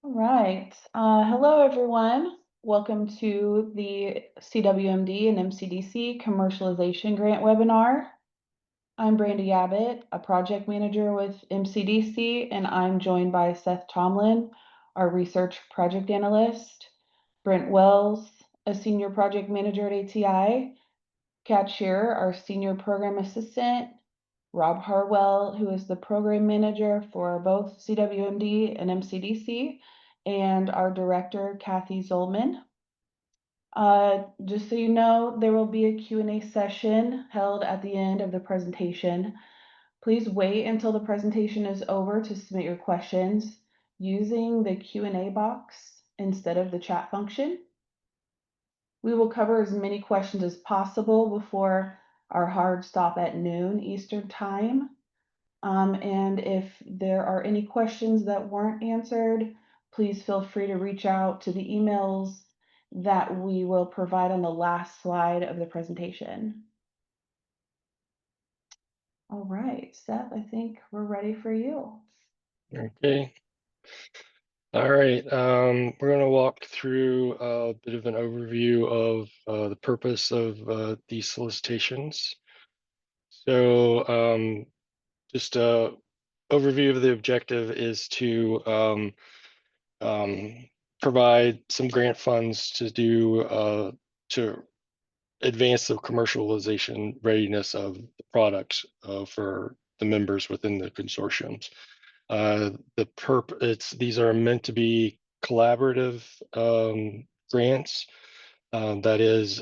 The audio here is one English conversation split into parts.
All right. Hello, everyone. Welcome to the CWMD and MCDC Commercialization Grant webinar. I'm Brandy Abbott, a project manager with MCDC, and I'm joined by Seth Tomlin, our research project analyst, Brent Wells, a senior project manager at ATI, Kat Shearer, our senior program assistant, Rob Harwell, who is the program manager for both CWMD and MCDC, and our director, Kathy Zolman. Just so you know, there will be a Q&A session held at the end of the presentation. Please wait until the presentation is over to submit your questions using the Q&A box instead of the chat function. We will cover as many questions as possible before our hard stop at noon Eastern Time. And if there are any questions that weren't answered, please feel free to reach out to the emails that we will provide on the last slide of the presentation. All right, Seth, I think we're ready for you. Okay. All right. We're going to walk through a bit of an overview of the purpose of these solicitations. So just a overview of the objective is to provide some grant funds to advance the commercialization readiness of the products for the members within the consortiums. These are meant to be collaborative grants. That is,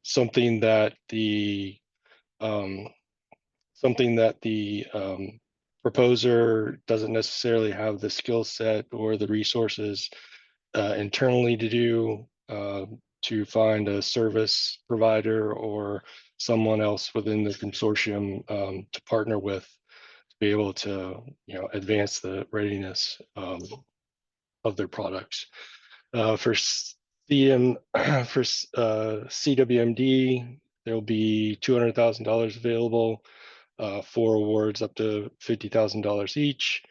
something that the proposer doesn't necessarily have the skill set or the resources internally to do, to find a service provider or someone else within the consortium to partner with to be able to advance the readiness of their products. For CWMD, there will be $200,000 available, 4 awards up to $50,000 each.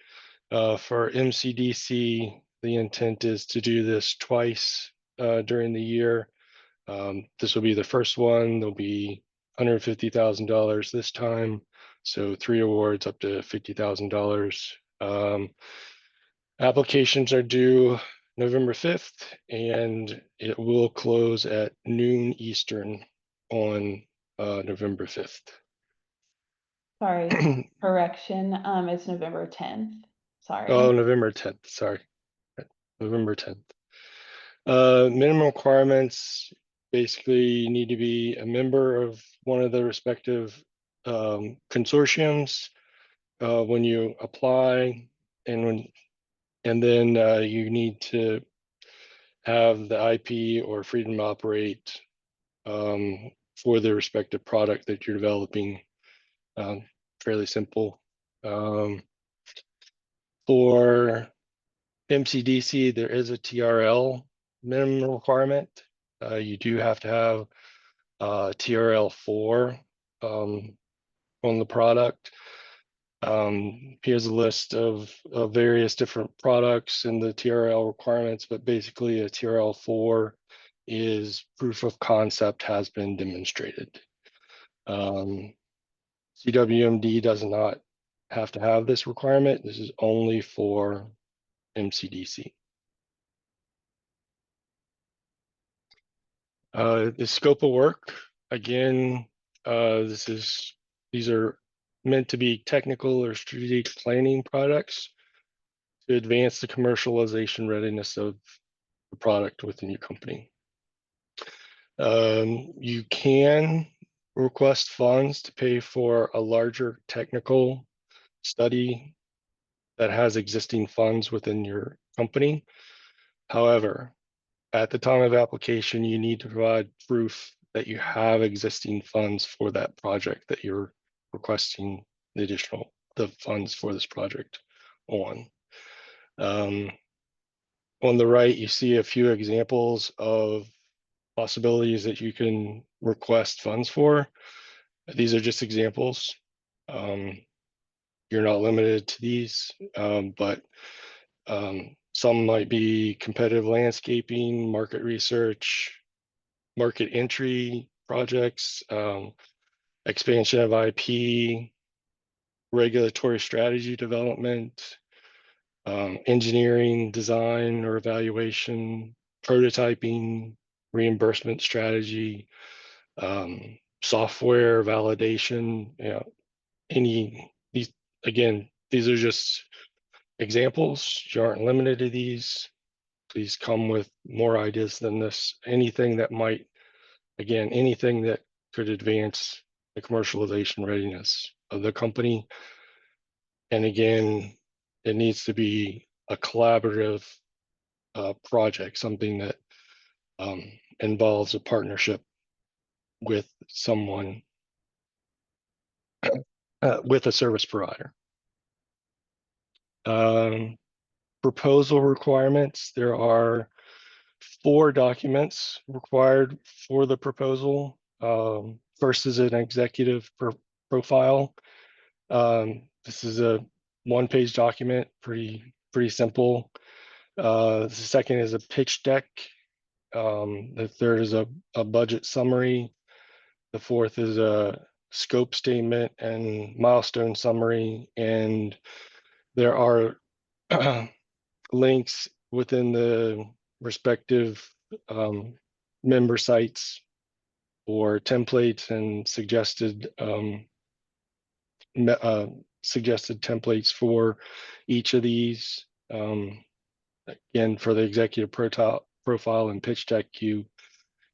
For MCDC, the intent is to do this twice during the year. This will be the first one. There'll be $150,000 this time, so 3 awards up to $50,000. Applications are due November 5th, and it will close at noon Eastern on November 5th. Sorry, correction, it's November 10th. Sorry. Oh, November 10th, sorry. November 10th. Minimum requirements, basically you need to be a member of one of the respective consortiums when you apply, and then you need to have the IP or freedom to operate for the respective product that you're developing. Fairly simple. For MCDC, there is a TRL minimum requirement. You do have to have TRL 4 on the product. Here's a list of various different products and the TRL requirements, but basically a TRL 4 is proof of concept has been demonstrated. CWMD does not have to have this requirement. This is only for MCDC. The scope of work, again, these are meant to be technical or strategic planning products to advance the commercialization readiness of the product within your company. You can request funds to pay for a larger technical study that has existing funds within your company. However, at the time of application, you need to provide proof that you have existing funds for that project that you're requesting the funds for this project on. On the right, you see a few examples of possibilities that you can request funds for. These are just examples. you're not limited to these, but some might be competitive landscaping, market research, market entry projects, expansion of IP, regulatory strategy development, engineering, design or evaluation, prototyping, reimbursement strategy, software validation, these, again, these are just examples. You aren't limited to these. Please come with more ideas than this. Anything that might, again, anything that could advance the commercialization readiness of the company. And again, it needs to be a collaborative project, something that involves a partnership with someone, with a service provider. Proposal requirements. There are 4 documents required for the proposal. First is an executive profile. This is a 1-page document, pretty simple. The second is a pitch deck. The third is a budget summary. The fourth is a scope statement and milestone summary. And there are links within the respective member sites or templates and suggested templates for each of these. Again, for the executive profile and pitch deck, you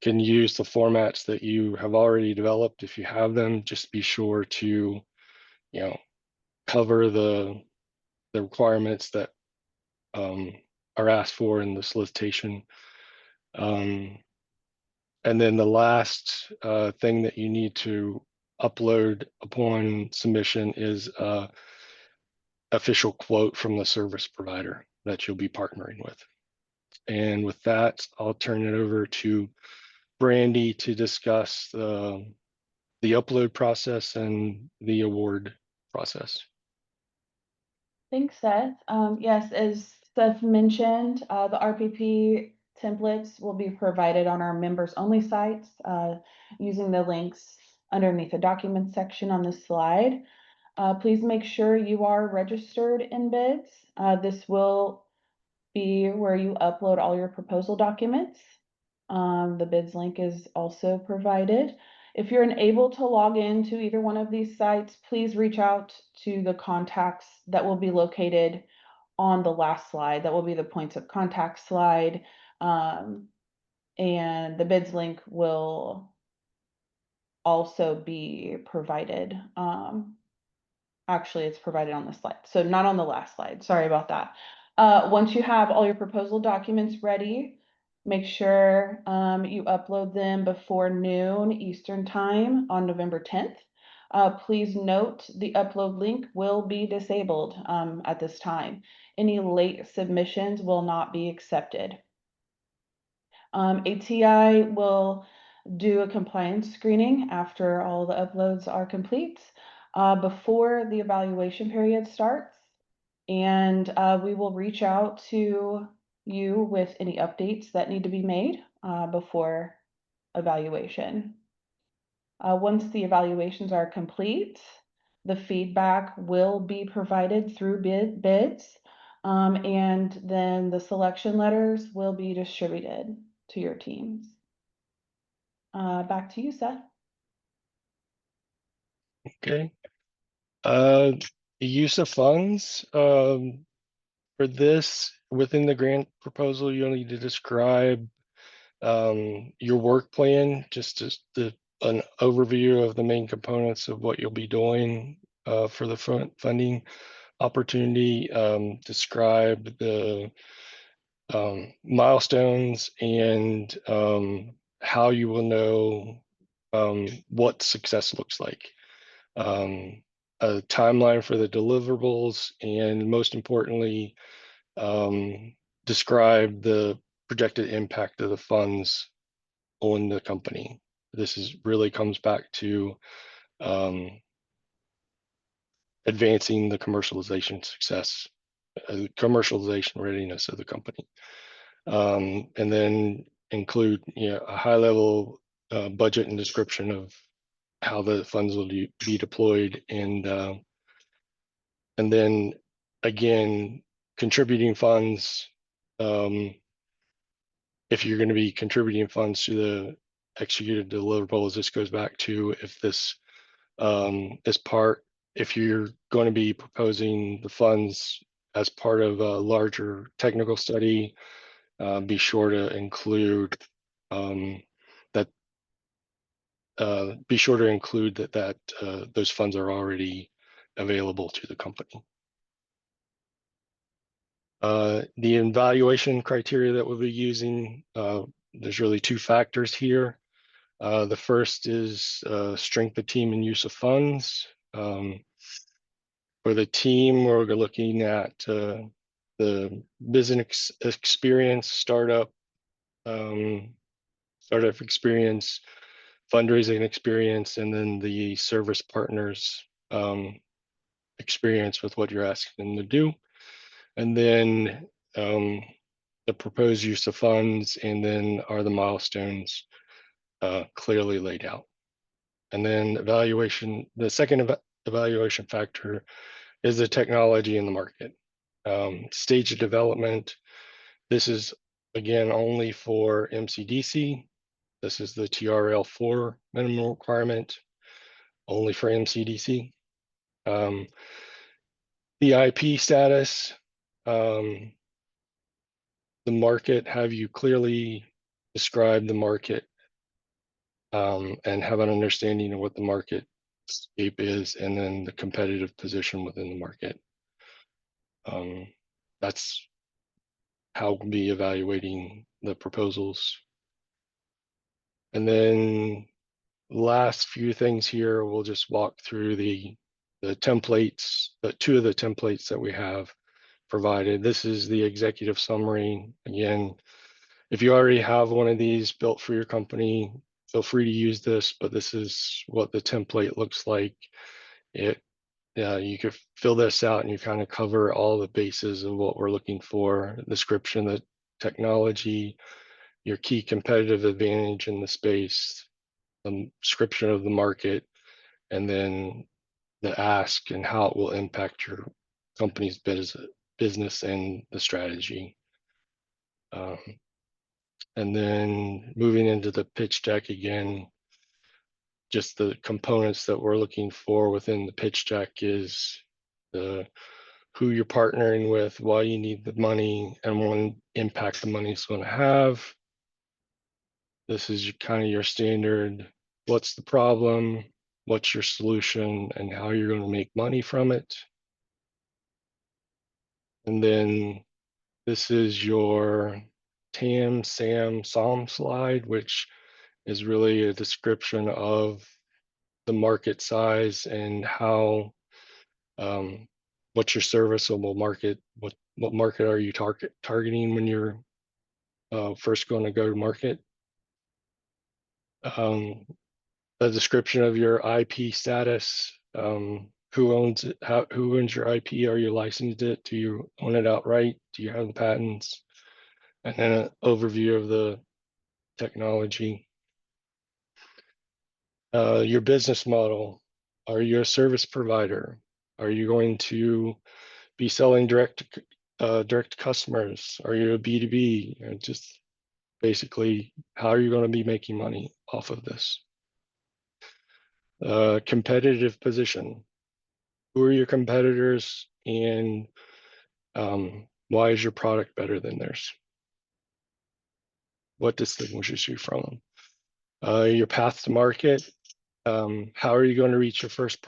can use the formats that you have already developed. If you have them, just be sure to, cover the requirements that are asked for in the solicitation. And then the last thing that you need to upload upon submission is a official quote from the service provider that you'll be partnering with. And with that, I'll turn it over to Brandy to discuss the upload process and the award process. Thanks, Seth. Yes, as Seth mentioned, the RPP templates will be provided on our members only sites using the links underneath the documents section on this slide. Please make sure you are registered in bids. This will be where you upload all your proposal documents. The bids link is also provided. If you're unable to log in to either one of these sites, please reach out to the contacts that will be located on the last slide. That will be the points of contact slide. And the bids link will also be provided. Actually, it's provided on the slide, so not on the last slide. Sorry about that. Once you have all your proposal documents ready, make sure you upload them before noon Eastern time on November 10th. Please note the upload link will be disabled at this time. Any late submissions will not be accepted. ATI will do a compliance screening after all the uploads are complete, before the evaluation period starts. And we will reach out to you with any updates that need to be made before evaluation. Once the evaluations are complete, the feedback will be provided through bids, and then the selection letters will be distributed to your teams. Back to you, Seth. Okay. The use of funds. For this, within the grant proposal, you'll need to describe your work plan, just an overview of the main components of what you'll be doing for the funding opportunity. Describe the milestones and how you will know what success looks like. A timeline for the deliverables, and most importantly, describe the projected impact of the funds on the company. This really comes back to advancing the commercialization success, commercialization readiness of the company. And then include a high level budget and description of how the funds will be deployed, and then again contributing funds. If you're going to be contributing funds to the executed deliverables, this goes back to if this is part, if you're going to be proposing the funds as part of a larger technical study, be sure to include that. Be sure to include that those funds are already available to the company. The evaluation criteria that we'll be using, there's really two factors here. The first is strength of team and use of funds. For the team, we're looking at the business experience, startup experience, fundraising experience, and then the service partners experience with what you're asking them to do. And then the proposed use of funds, and then are the milestones clearly laid out. And then evaluation, the second evaluation factor is the technology in the market. Stage of development, this is again only for MCDC. This is the TRL4 minimum requirement, only for MCDC. The IP status, the market, have you clearly described the market and have an understanding of what the market scape is, and then the competitive position within the market. That's how we'll be evaluating the proposals. And then last few things here, we'll just walk through the templates, the two of the templates that we have provided. This is the executive summary. Again, if you already have one of these built for your company, feel free to use this, but this is what the template looks like. You could fill this out and you kind of cover all the bases of what we're looking for: description of the technology, your key competitive advantage in the space, the description of the market, and then the ask and how it will impact your company's business and the strategy. And then moving into the pitch deck again, just the components that we're looking for within the pitch deck is the who you're partnering with, why you need the money, and what impact the money is going to have. This is kind of your standard, what's the problem, what's your solution, and how you're going to make money from it. And then this is your TAM, SAM, SOM slide, which is really a description of the market size and how, what's your serviceable market, what market are you targeting when you're first going to go to market. A description of your IP status, who owns it, who owns your IP, are you licensed it, do you own it outright, do you have the patents, and then an overview of the technology. Your business model, are you a service provider, are you going to be selling direct to customers, are you a B2B, just basically how are you going to be making money off of this. Competitive position, who are your competitors, and why is your product better than theirs? What distinguishes you from them? Your path to market, how are you going to reach your first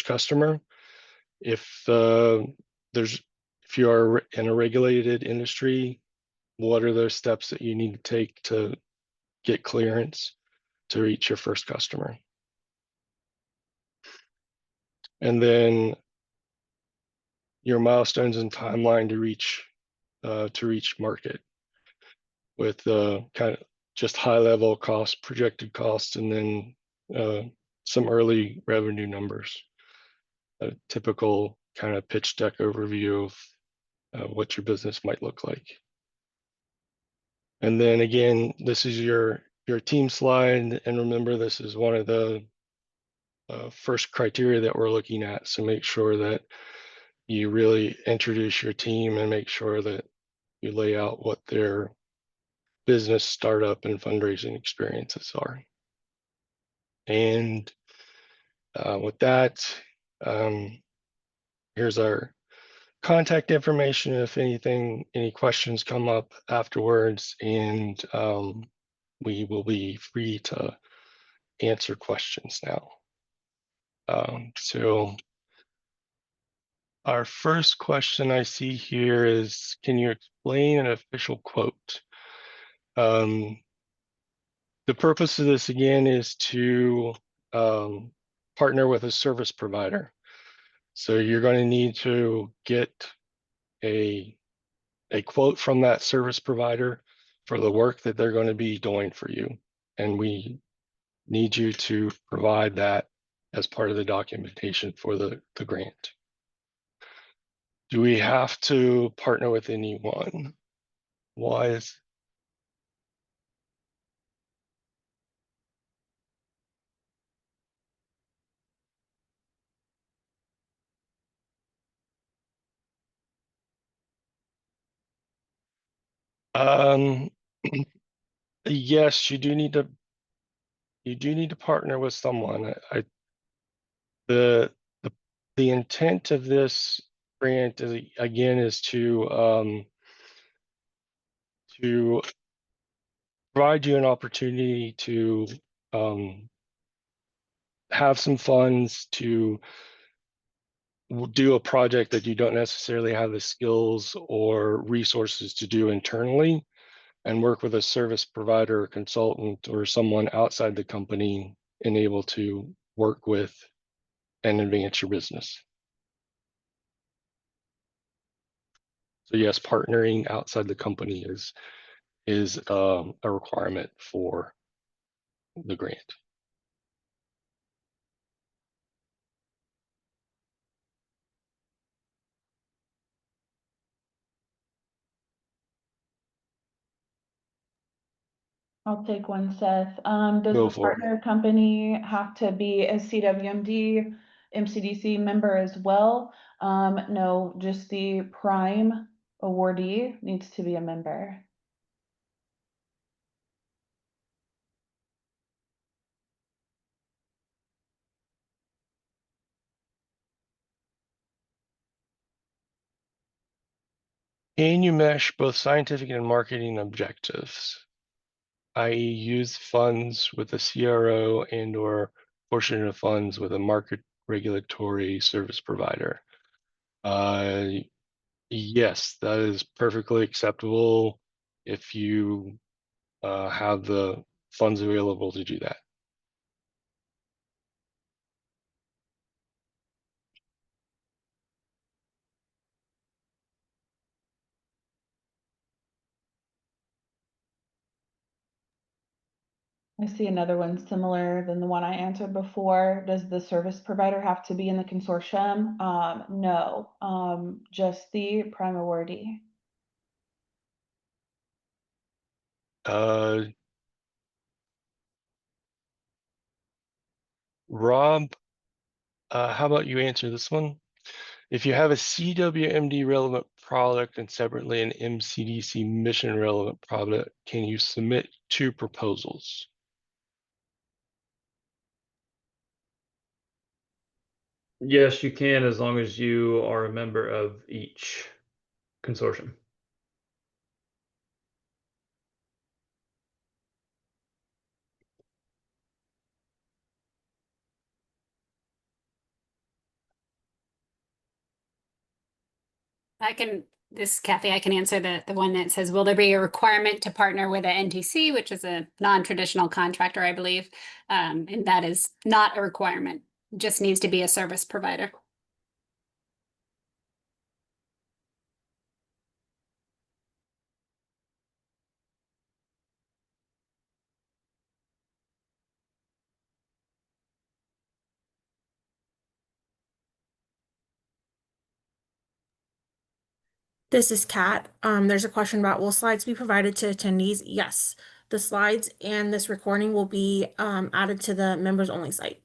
customer? If you are in a regulated industry, what are those steps that you need to take to get clearance to reach your first customer? And then your milestones and timeline to reach market, with kind of just high level cost, projected cost, and then some early revenue numbers. a typical kind of pitch deck overview of what your business might look like. And then again, this is your team slide. And remember, this is one of the first criteria that we're looking at. So make sure that you really introduce your team and make sure that you lay out what their business startup and fundraising experiences are. And with that, here's our contact information if any questions come up afterwards, and we will be free to answer questions now. So our first question I see here is, can you explain an official quote? The purpose of this again is to partner with a service provider. So you're going to need to get a quote from that service provider for the work that they're going to be doing for you. And we need you to provide that as part of the documentation for the grant. Do we have to partner with anyone? Why is um yes, you do need to partner with someone. The the the intent of this grant is again is to provide you an opportunity to have some funds to do a project that you don't necessarily have the skills or resources to do internally, and work with a service provider or consultant or someone outside the company and able to work with and advance your business. So yes, partnering outside the company is a requirement for the grant. I'll take one, Seth. Does Go the for it. partner company have to be a CWMD, MCDC member as well? No, just the prime awardee needs to be a member. Can you mesh both scientific and marketing objectives, i.e. use funds with a CRO and or portion of funds with a market regulatory service provider? Yes, that is perfectly acceptable if you have the funds available to do that. I see another one similar than the one I answered before. Does the service provider have to be in the consortium? No, just the prime awardee. Rob, how about you answer this one? If you have a CWMD relevant product and separately an MCDC mission relevant product, can you submit two proposals? Yes, you can, as long as you are a member of each consortium. This is Kathy, I can answer the one that says, will there be a requirement to partner with a NTC, which is a non-traditional contractor, I believe? And that is not a requirement, just needs to be a service provider. This is Kat. There's a question about, will slides be provided to attendees? Yes. The slides and this recording will be added to the members only site.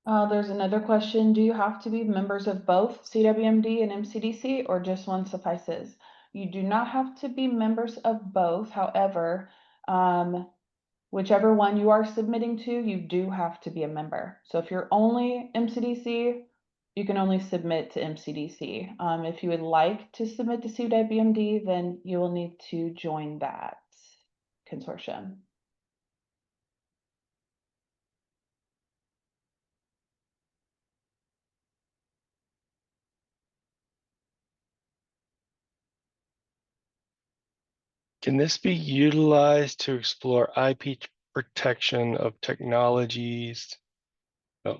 There's another question. Do you have to be members of both CWMD and MCDC, or just one suffices? You do not have to be members of both. However, whichever one you are submitting to, you do have to be a member. So if you're only MCDC, you can only submit to MCDC. If you would like to submit to CWMD, then you will need to join that consortium. Can this be utilized to explore IP protection of technologies? Oh,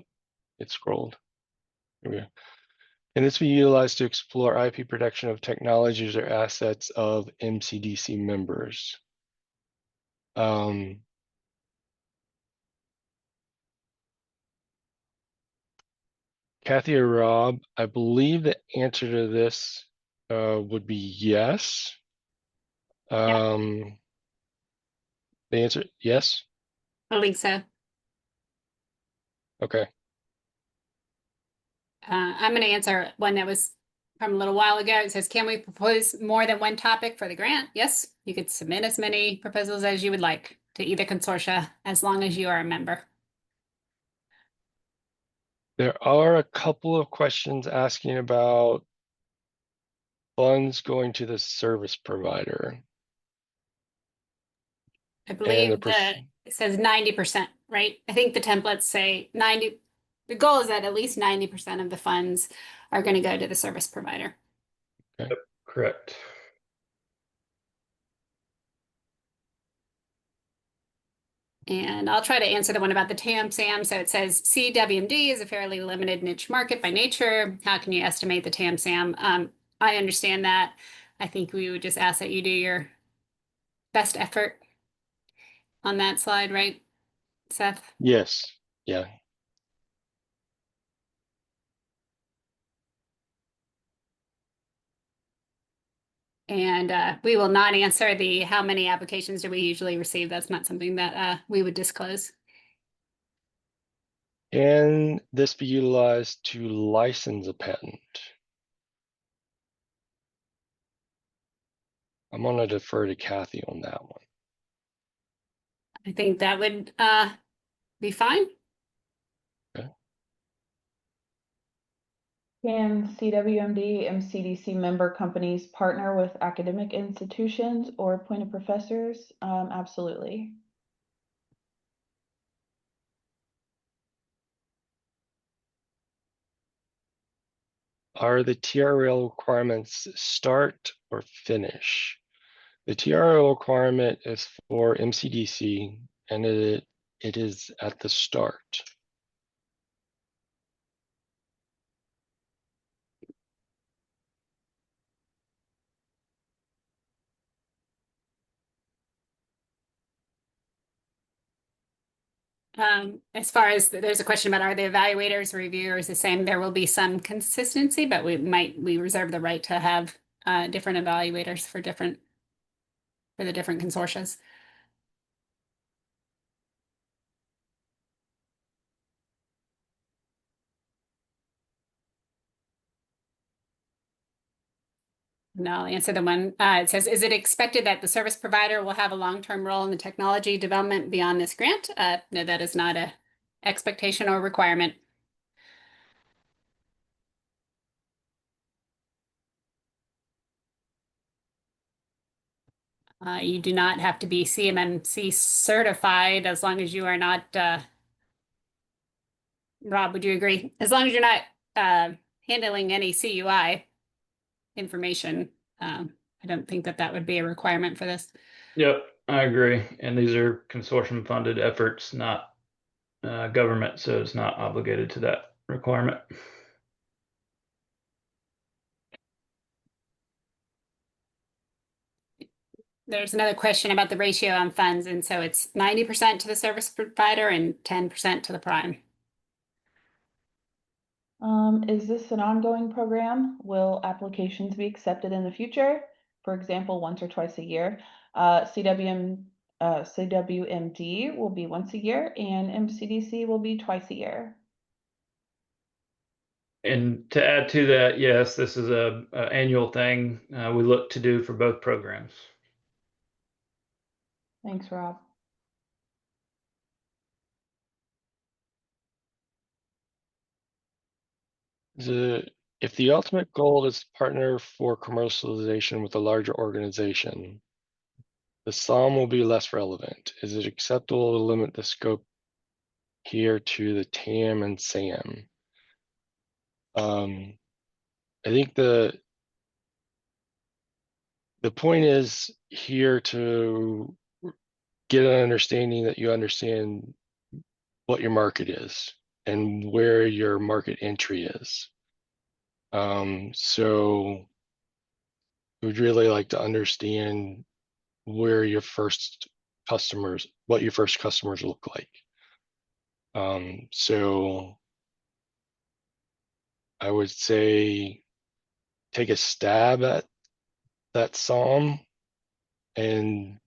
it scrolled. Here we go. Can this be utilized to explore IP protection of technologies or assets of MCDC members? Kathy or Rob, I believe the answer to this would be yes. The answer, yes. I believe so. Okay. I'm going to answer one that was from a little while ago. It says, can we propose more than one topic for the grant? Yes, you could submit as many proposals as you would like to either consortia, as long as you are a member. There are a couple of questions asking about funds going to the service provider. I believe the it says 90%, right? I think the templates say 90. The goal is that at least 90% of the funds are going to go to the service provider. Okay. Yep, correct. And I'll try to answer the one about the TAM-SAM. So it says CWMD is a fairly limited niche market by nature. How can you estimate the TAM-SAM? I understand that. I think we would just ask that you do your best effort on that slide, right, Seth? Yes. Yeah. And we will not answer the how many applications do we usually receive. That's not something that we would disclose. Can this be utilized to license a patent? I'm going to defer to Kathy on that one. I think that would be fine. Can CWMD, MCDC member companies partner with academic institutions or appointed professors? Absolutely. Are the TRL requirements start or finish? The TRL requirement is for MCDC and it is at the start. As far as there's a question about are the evaluators, reviewers the same, there will be some consistency, but we reserve the right to have different evaluators for the different consortia. And I'll answer the one. It says, is it expected that the service provider will have a long-term role in the technology development beyond this grant? No, that is not a expectation or requirement. You do not have to be CMMC certified as long as you are not, Rob, would you agree? As long as you're not handling any CUI information, I don't think that would be a requirement for this. Yep, I agree. And these are consortium funded efforts, not government, so it's not obligated to that requirement. There's another question about the ratio on funds, and so it's 90% to the service provider and 10% to the prime. Is this an ongoing program? Will applications be accepted in the future? For example, once or twice a year? CWMD will be once a year and MCDC will be twice a year. And to add to that, yes, this is a annual thing we look to do for both programs. Thanks, Rob. If the ultimate goal is to partner for commercialization with a larger organization, the SOM will be less relevant. Is it acceptable to limit the scope here to the TAM and SAM? I think the point is here to get an understanding that you understand what your market is and where your market entry is. So we'd really like to understand where your first customers, what your first customers look like. So I would say take a stab at that SOM and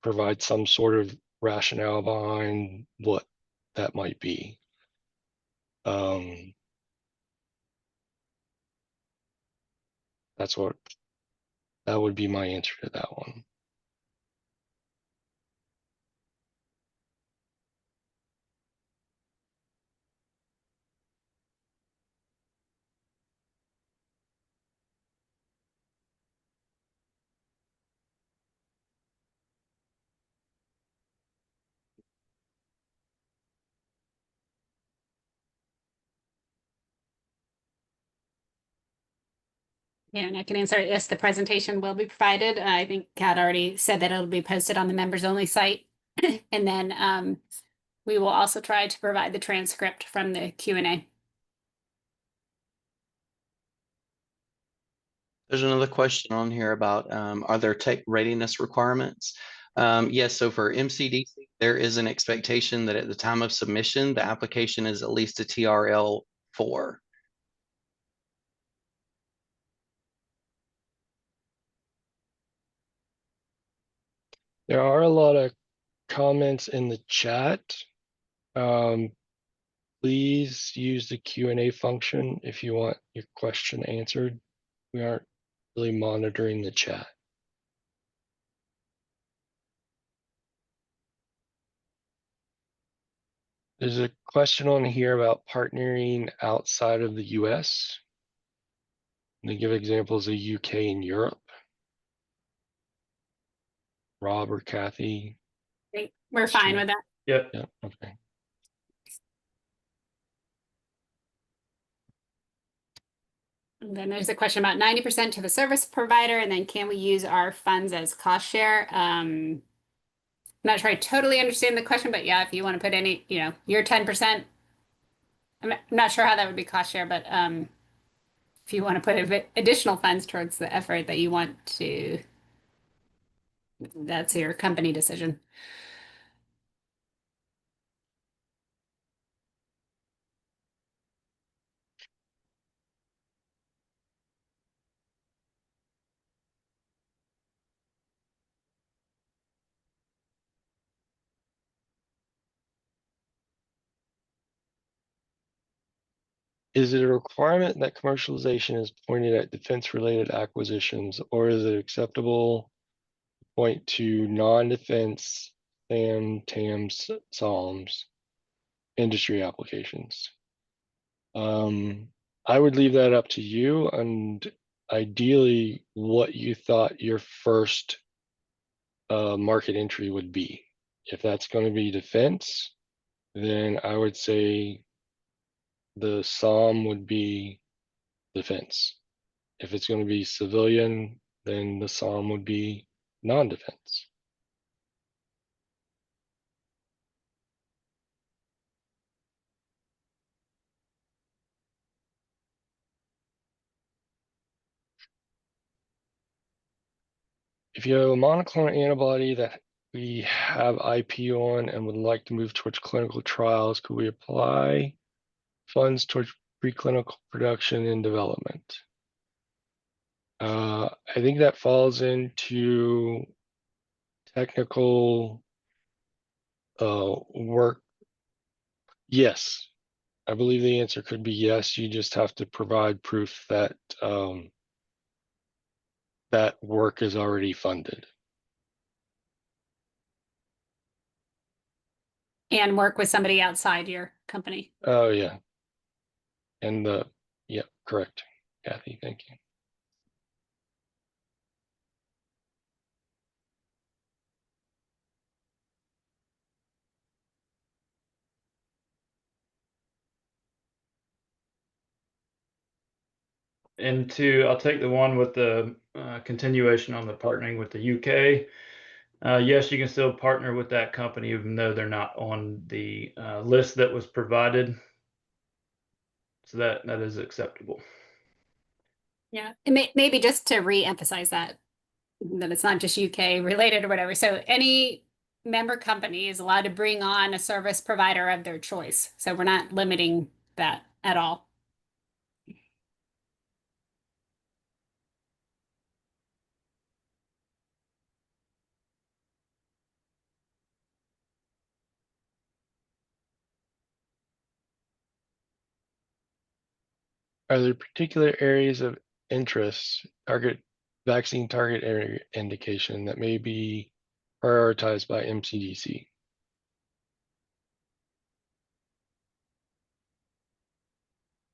provide some sort of rationale behind what that might be. That would be my answer to that one. Yeah, and I can answer, yes, the presentation will be provided. I think Kat already said that it'll be posted on the members only site. And then we will also try to provide the transcript from the Q&A. There's another question on here about are there tech readiness requirements? Yes, so for MCDC, there is an expectation that at the time of submission, the application is at least a TRL 4. There are a lot of comments in the chat. Please use the Q&A function if you want your question answered. We aren't really monitoring the chat. There's a question on here about partnering outside of the US. They give examples of UK and Europe. Rob or Kathy? I think we're fine with that. Yep. Yeah, okay. And then there's a question about 90% to the service provider, and then can we use our funds as cost share? I'm not sure I totally understand the question, but yeah, if you want to put any, your 10%, I'm not sure how that would be cost share, but if you want to put additional funds towards the effort that you want to, that's your company decision. Is it a requirement that commercialization is pointed at defense-related acquisitions, or is it acceptable to point to non-defense SAM, TAMs, SOMs, industry applications? I would leave that up to you, and ideally what you thought your first market entry would be. If that's going to be defense, then I would say the SOM would be defense. If it's going to be civilian, then the SOM would be non-defense. If you have a monoclonal antibody that we have IP on and would like to move towards clinical trials, could we apply funds towards preclinical production and development. I think that falls into technical work. Yes, I believe the answer could be yes. You just have to provide proof that that work is already funded. And work with somebody outside your company. Oh yeah. And yeah, correct, Kathy, thank you. And I'll take the one with the continuation on the partnering with the UK. Yes, you can still partner with that company even though they're not on the list that was provided. So that is acceptable. Yeah, and maybe just to re-emphasize that it's not just UK related or whatever. So any member company is allowed to bring on a service provider of their choice. So we're not limiting that at all. Are there particular areas of interest, vaccine target area indication that may be prioritized by MCDC?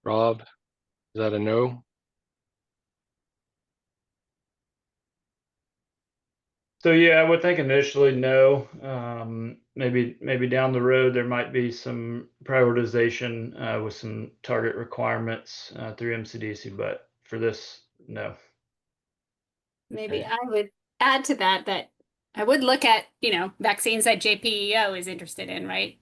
Rob, is that a no? So yeah, I would think initially no. Maybe down the road there might be some prioritization with some target requirements through MCDC, but for this, no. Maybe Okay. I would add to that I would look at, vaccines that JPEO is interested in, right?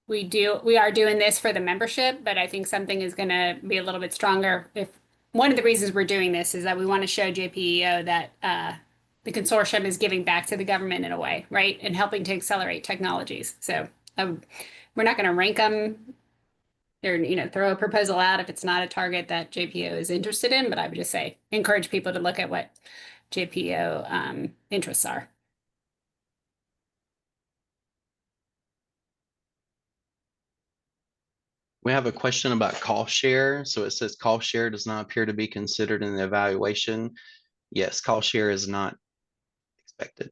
We are doing this for the membership, but I think something is going to be a little bit stronger. If one of the reasons we're doing this is that we want to show JPEO that the consortium is giving back to the government in a way, right? And helping to accelerate technologies. So we're not going to rank them or, throw a proposal out if it's not a target that JPEO is interested in, but I would just say encourage people to look at what JPEO interests are. We have a question about cost share. So it says cost share does not appear to be considered in the evaluation. Yes, cost share is not expected.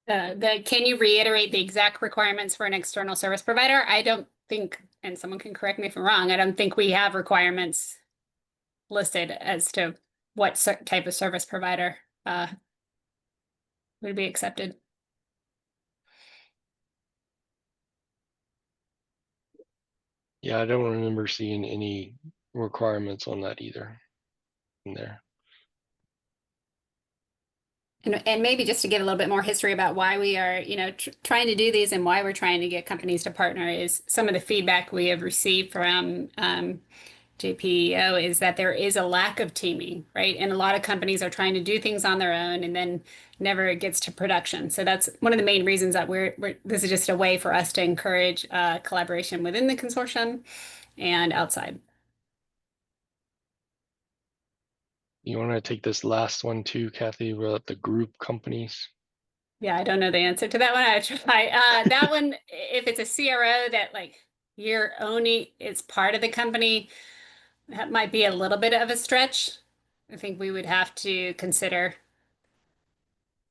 Can you reiterate the exact requirements for an external service provider? I don't think, and someone can correct me if I'm wrong, I don't think we have requirements listed as to what type of service provider would be accepted. Yeah, I don't remember seeing any requirements on that either in there. And maybe just to give a little bit more history about why we are, trying to do these and why we're trying to get companies to partner is some of the feedback we have received from JPEO is that there is a lack of teaming, right? And a lot of companies are trying to do things on their own and then never it gets to production. So that's one of the main reasons that this is just a way for us to encourage collaboration within the consortium and outside. You want to take this last one too, Kathy, about the group companies? Yeah, I don't know the answer to that one. I try. That one, if it's a CRO that you're owning, it's part of the company, that might be a little bit of a stretch. I think we would have to consider.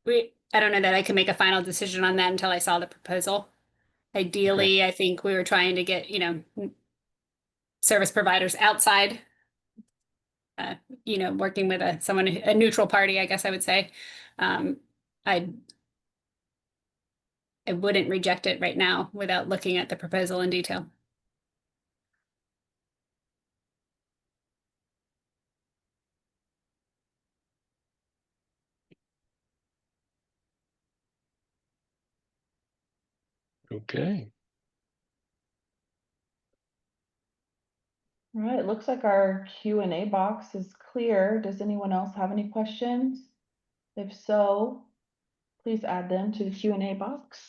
I don't know that I can make a final decision on that until I saw the proposal. Ideally, I think we were trying to get, service providers outside, working with a neutral party, I guess I would say. I wouldn't reject it right now without looking at the proposal in detail. Okay. All right, looks like our Q&A box is clear. Does anyone else have any questions? If so, please add them to the Q&A box.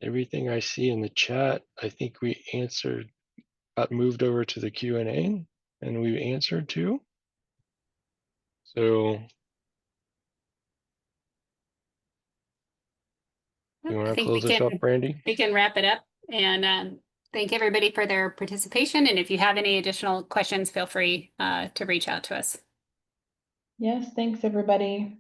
Everything I see in the chat, I think we answered, got moved over to the Q&A and we answered too. So you want I to think close we this up, can, Brandy? we can wrap it up and thank everybody for their participation. And if you have any additional questions, feel free to reach out to us. Yes, thanks everybody.